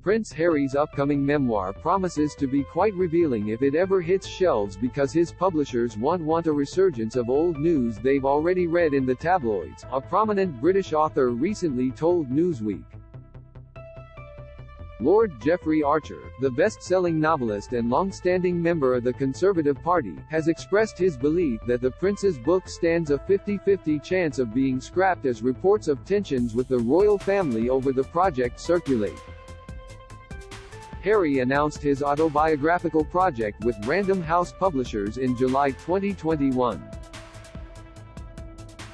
Prince Harry's upcoming memoir promises to be quite revealing if it ever hits shelves because his publishers won't want a resurgence of old news they've already read in the tabloids, a prominent British author recently told Newsweek. Lord Jeffrey Archer, the best-selling novelist and long-standing member of the Conservative Party, has expressed his belief that the Prince's book stands a 50-50 chance of being scrapped as reports of tensions with the royal family over the project circulate. Harry announced his autobiographical project with Random House Publishers in July 2021.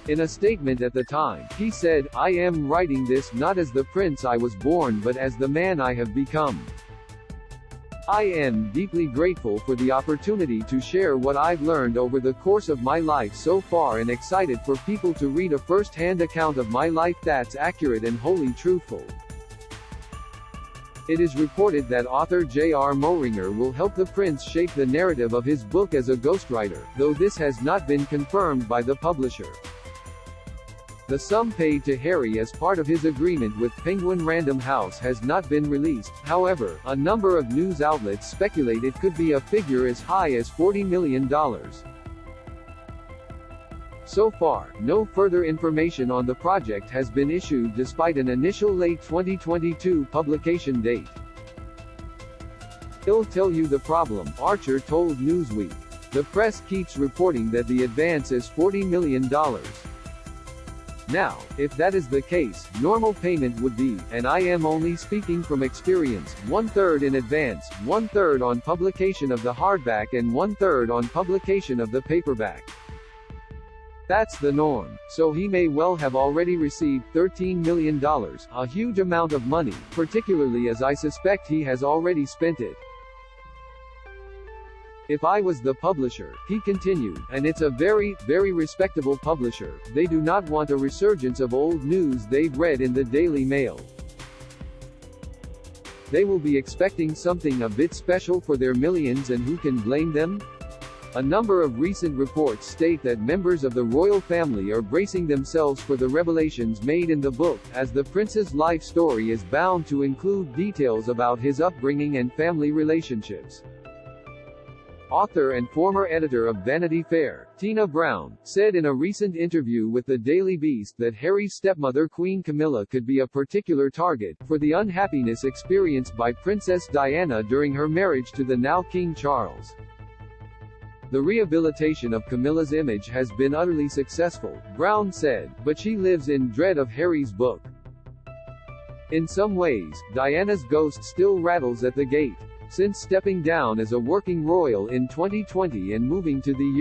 In a statement at the time, he said, "I am writing this not as the prince I was born but as the man I have become. I am deeply grateful for the opportunity to share what I've learned over the course of my life so far and excited for people to read a first-hand account of my life that's accurate and wholly truthful." It is reported that author J.R. Moehringer will help the prince shape the narrative of his book as a ghostwriter, though this has not been confirmed by the publisher. The sum paid to Harry as part of his agreement with Penguin Random House has not been released. However, a number of news outlets speculate it could be a figure as high as $40 million. So far, no further information on the project has been issued despite an initial late 2022 publication date. "I'll tell you the problem," Archer told Newsweek. "The press keeps reporting that the advance is $40 million. Now, if that is the case, normal payment would be, and I am only speaking from experience, 1/3 in advance, 1/3 on publication of the hardback and 1/3 on publication of the paperback. That's the norm. So he may well have already received $13 million, a huge amount of money, particularly as I suspect he has already spent it. If I was the publisher," he continued, "and it's a very, very respectable publisher, they do not want a resurgence of old news they've read in the Daily Mail. They will be expecting something a bit special for their millions, and who can blame them?" A number of recent reports state that members of the royal family are bracing themselves for the revelations made in the book, as the prince's life story is bound to include details about his upbringing and family relationships. Author and former editor of Vanity Fair, Tina Brown, said in a recent interview with the Daily Beast that Harry's stepmother Queen Camilla could be a particular target for the unhappiness experienced by Princess Diana during her marriage to the now King Charles. "The rehabilitation of Camilla's image has been utterly successful," Brown said, "but she lives in dread of Harry's book. In some ways, Diana's ghost still rattles at the gate. Since stepping down as a working royal in 2020 and moving to the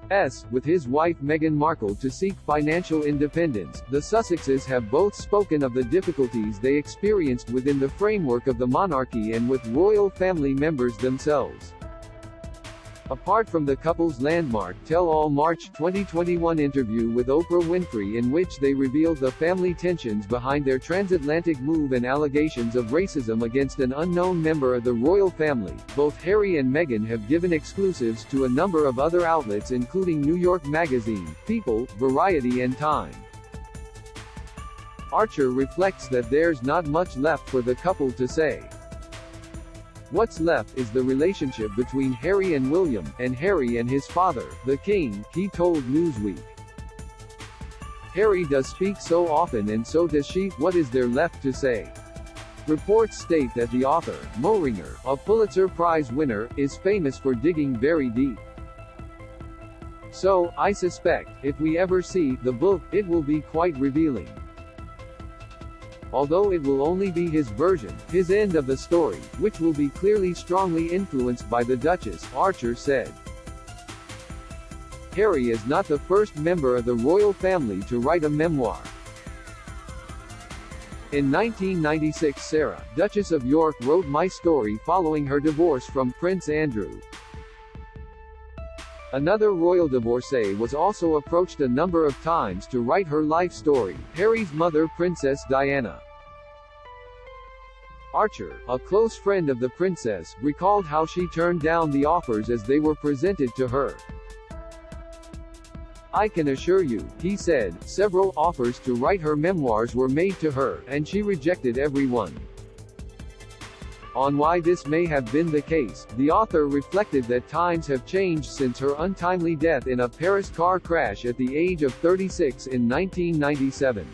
U.S. with his wife Meghan Markle to seek financial independence, the Sussexes have both spoken of the difficulties they experienced within the framework of the monarchy and with royal family members themselves." Apart from the couple's landmark tell-all March 2021 interview with Oprah Winfrey in which they revealed the family tensions behind their transatlantic move and allegations of racism against an unknown member of the royal family, both Harry and Meghan have given exclusives to a number of other outlets including New York Magazine, People, Variety and Time. Archer reflects that there's not much left for the couple to say. "What's left is the relationship between Harry and William, and Harry and his father, the king," he told Newsweek. "Harry does speak so often and so does she, what is there left to say?" Reports state that the author, Moehringer, a Pulitzer Prize winner, is famous for digging very deep. So, I suspect, if we ever see the book, it will be quite revealing. Although it will only be his version, his end of the story, which will be clearly strongly influenced by the Duchess, Archer said. Harry is not the first member of the royal family to write a memoir. In 1996 Sarah, Duchess of York wrote My Story following her divorce from Prince Andrew. Another royal divorcee was also approached a number of times to write her life story, Harry's mother Princess Diana. Archer, a close friend of the princess, recalled how she turned down the offers as they were presented to her. "I can assure you," he said, several offers to write her memoirs were made to her, and she rejected every one. On why this may have been the case, the author reflected that times have changed since her untimely death in a Paris car crash at the age of 36 in 1997.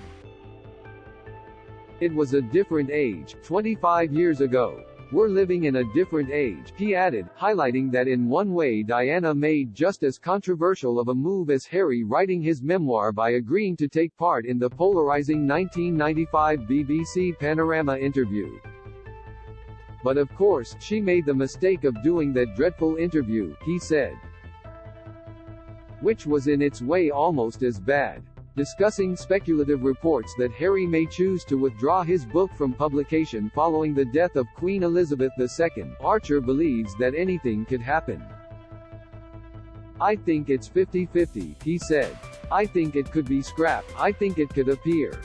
"It was a different age, 25 years ago. We're living in a different age," he added, highlighting that in one way Diana made just as controversial of a move as Harry writing his memoir by agreeing to take part in the polarizing 1995 BBC Panorama interview. "But of course, she made the mistake of doing that dreadful interview," he said. "Which was in its way almost as bad." Discussing speculative reports that Harry may choose to withdraw his book from publication following the death of Queen Elizabeth II, Archer believes that anything could happen. "I think it's 50-50, he said. "I think it could be scrapped. I think it could appear.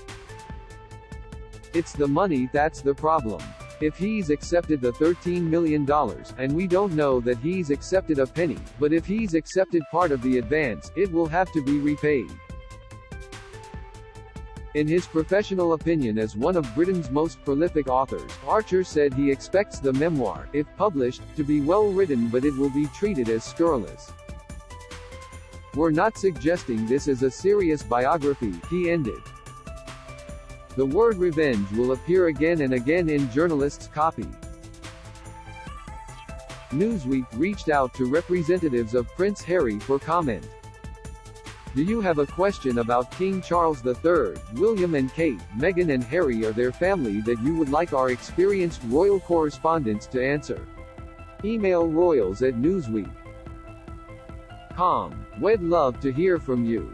It's the money that's the problem. If he's accepted the $13 million, and we don't know that he's accepted a penny, but if he's accepted part of the advance, it will have to be repaid." In his professional opinion as one of Britain's most prolific authors, Archer said he expects the memoir, if published, to be well written, but it will be treated as scurrilous. "We're not suggesting this is a serious biography," he ended. The word revenge will appear again and again in journalists' copy. Newsweek reached out to representatives of Prince Harry for comment. "Do you have a question about King Charles III, William and Kate, Meghan and Harry or their family that you would like our experienced royal correspondents to answer? Email royals@newsweek.com. We'd love to hear from you."